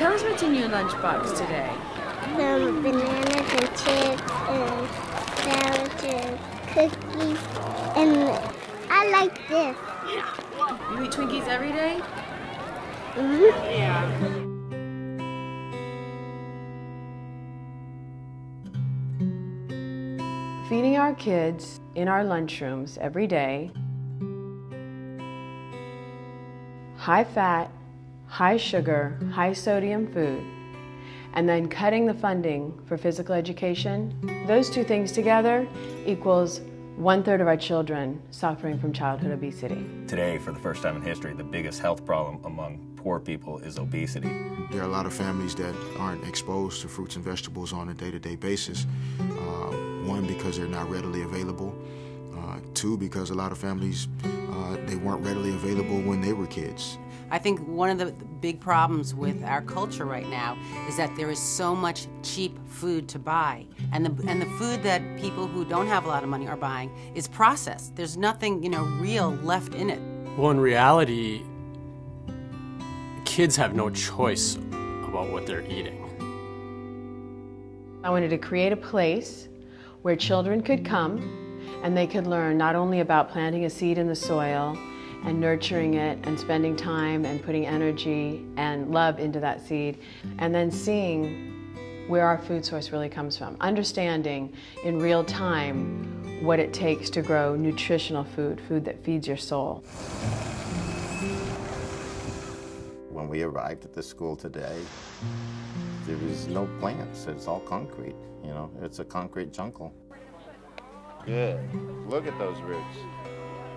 Tell us what's in your lunchbox today. Some bananas and chips and sandwiches, cookies, and I like this. You eat Twinkies every day? Mm-hmm. Yeah. Feeding our kids in our lunchrooms every day high fat, high sugar, high sodium food, and then cutting the funding for physical education, those two things together equals 1/3 of our children suffering from childhood obesity. Today, for the first time in history, the biggest health problem among poor people is obesity. There are a lot of families that aren't exposed to fruits and vegetables on a day-to-day basis. One, because they're not readily available. Two, because a lot of families, they weren't readily available when they were kids. I think one of the big problems with our culture right now is that there is so much cheap food to buy. And the food that people who don't have a lot of money are buying is processed. There's nothing, real left in it. Well, in reality, kids have no choice about what they're eating. I wanted to create a place where children could come and they could learn not only about planting a seed in the soil and nurturing it and spending time and putting energy and love into that seed, and then seeing where our food source really comes from, understanding in real time what it takes to grow nutritional food that feeds your soul. When we arrived at the school today, there was no plants. It's all concrete, it's a concrete jungle. Good. Look at those roots.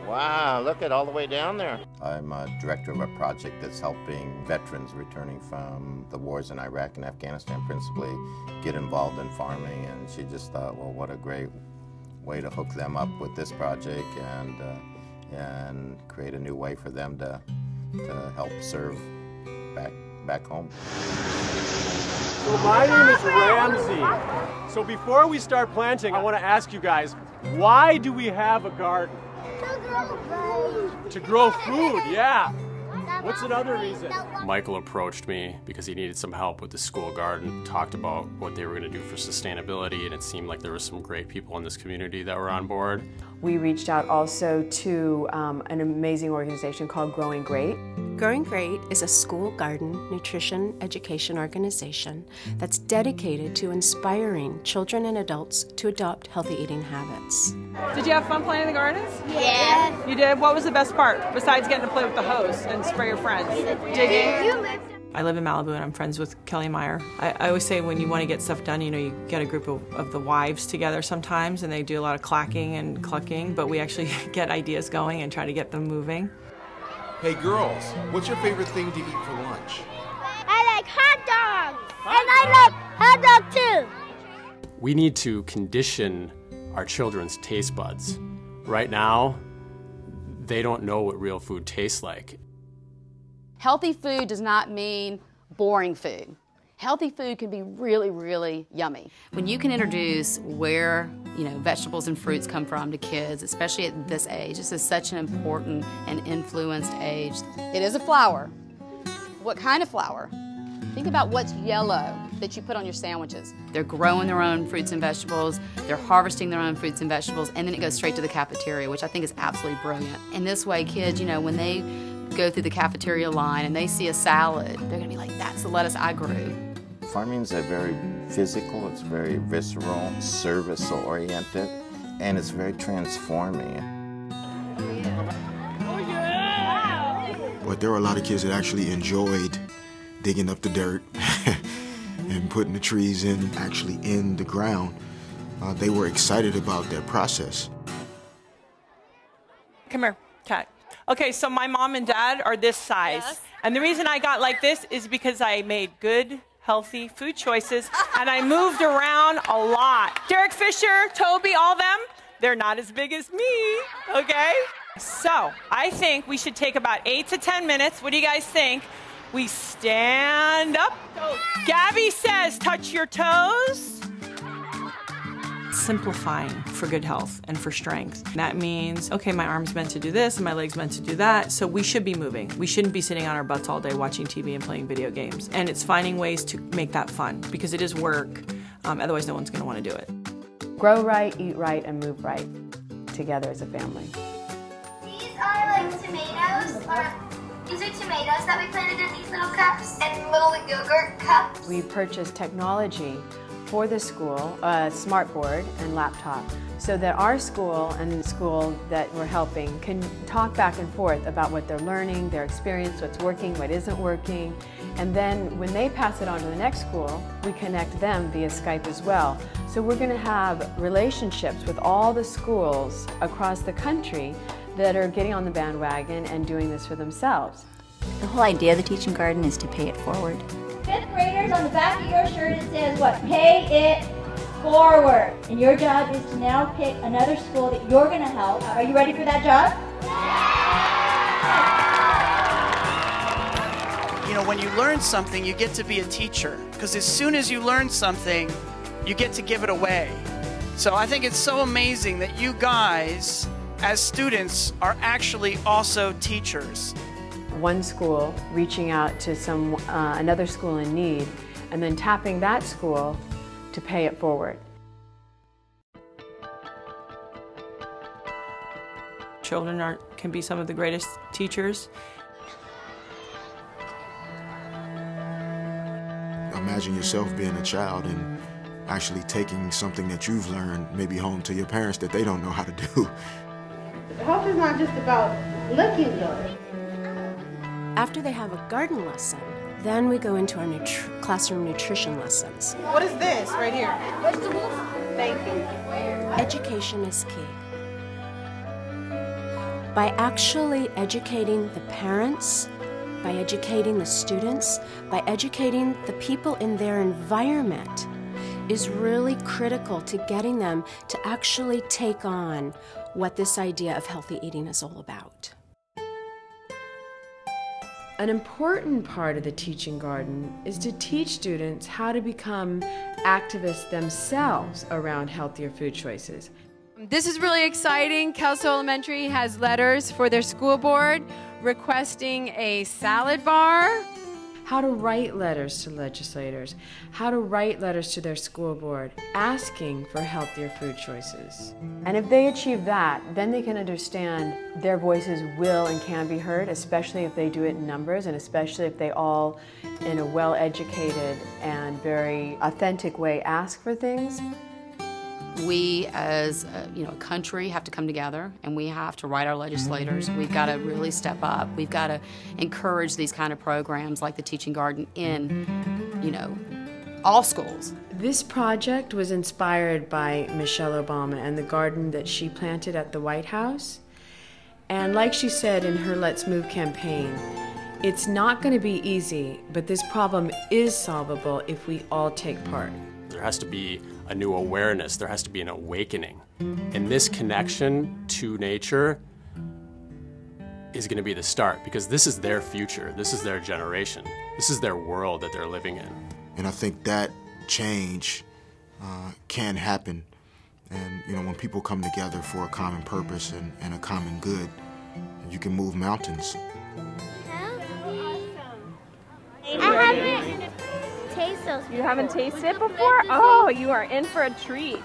Wow, look at all the way down there. I'm a director of a project that's helping veterans returning from the wars in Iraq and Afghanistan principally get involved in farming, and she just thought, well, what a great way to hook them up with this project and create a new way for them to help serve back home. So my name is Ramsey. So before we start planting, I want to ask you guys, why do we have a garden? To grow food, yeah. What's another reason? Michael approached me because he needed some help with the school garden, talked about what they were going to do for sustainability, and it seemed like there were some great people in this community that were on board. We reached out also to an amazing organization called Growing Great. Growing Great is a school garden nutrition education organization that's dedicated to inspiring children and adults to adopt healthy eating habits. Did you have fun playing in the gardens? Yeah. You did? What was the best part, besides getting to play with the hose and spray your friends? Digging? I live in Malibu and I'm friends with Kelly Meyer. I always say when you want to get stuff done, you get a group of the wives together sometimes and they do a lot of clacking and clucking, but we actually get ideas going and try to get them moving. Hey girls, what's your favorite thing to eat for lunch? I like hot dogs, and I love hot dogs too. We need to condition our children's taste buds. Right now, they don't know what real food tastes like. Healthy food does not mean boring food. Healthy food can be really, really yummy. When you can introduce where, vegetables and fruits come from to kids, especially at this age, this is such an important and influenced age. It is a flower. What kind of flower? Think about what's yellow that you put on your sandwiches. They're growing their own fruits and vegetables, they're harvesting their own fruits and vegetables, and then it goes straight to the cafeteria, which I think is absolutely brilliant. In this way, kids, when they go through the cafeteria line and they see a salad, they're gonna be like, that's the lettuce I grew. Farming's very physical, it's very visceral, service-oriented, and it's very transforming. But there were a lot of kids that actually enjoyed digging up the dirt and putting the trees actually in the ground. They were excited about that process. Come here, Kat. Okay, so my mom and dad are this size. Yes. And the reason I got like this is because I made good, healthy food choices and I moved around a lot. Derek Fisher, Toby, all them, they're not as big as me, okay? So I think we should take about 8 to 10 minutes. What do you guys think? We stand up. Gabby says, touch your toes. simplifying for good health and for strength. That means, okay, my arm's meant to do this and my leg's meant to do that, so we should be moving. We shouldn't be sitting on our butts all day watching TV and playing video games. And it's finding ways to make that fun, because it is work, otherwise no one's gonna wanna do it. Grow right, eat right, and move right together as a family. These are like tomatoes, these are tomatoes that we planted in these little cups and little yogurt cups. We purchased technology for the school, a smart board and laptop, so that our school and the school that we're helping can talk back and forth about what they're learning, their experience, what's working, what isn't working. And then when they pass it on to the next school, we connect them via Skype as well. So we're going to have relationships with all the schools across the country that are getting on the bandwagon and doing this for themselves. The whole idea of the Teaching Garden is to pay it forward. Fifth graders, on the back of your shirt it says what? Pay it forward. And your job is to now pick another school that you're going to help. Are you ready for that job? You know, when you learn something, you get to be a teacher. Because as soon as you learn something, you get to give it away. So I think it's so amazing that you guys, as students, are actually also teachers. One school reaching out to another school in need, and then tapping that school to pay it forward. Children can be some of the greatest teachers. Imagine yourself being a child and actually taking something that you've learned maybe home to your parents that they don't know how to do. Health is not just about looking good. After they have a garden lesson, then we go into our classroom nutrition lessons. What is this right here? Vegetables. Thank you. Education is key. By actually educating the parents, by educating the students, by educating the people in their environment is really critical to getting them to actually take on what this idea of healthy eating is all about. An important part of the Teaching Garden is to teach students how to become activists themselves around healthier food choices. This is really exciting. Kelso Elementary has letters for their school board requesting a salad bar. How to write letters to legislators, how to write letters to their school board, asking for healthier food choices. And if they achieve that, then they can understand their voices will and can be heard, especially if they do it in numbers, and especially if they all, in a well-educated and very authentic way, ask for things. We as a country have to come together, and we have to write our legislators. We've got to really step up. We've got to encourage these kind of programs like the Teaching Garden in, all schools. This project was inspired by Michelle Obama and the garden that she planted at the White House. And like she said in her Let's Move campaign, it's not going to be easy, but this problem is solvable if we all take part. There has to be a new awareness, there has to be an awakening. And this connection to nature is going to be the start, because this is their future, this is their generation, this is their world that they're living in. And I think that change can happen. And when people come together for a common purpose and a common good, you can move mountains. I haven't tasted those before. You haven't tasted it before? Oh, you are in for a treat.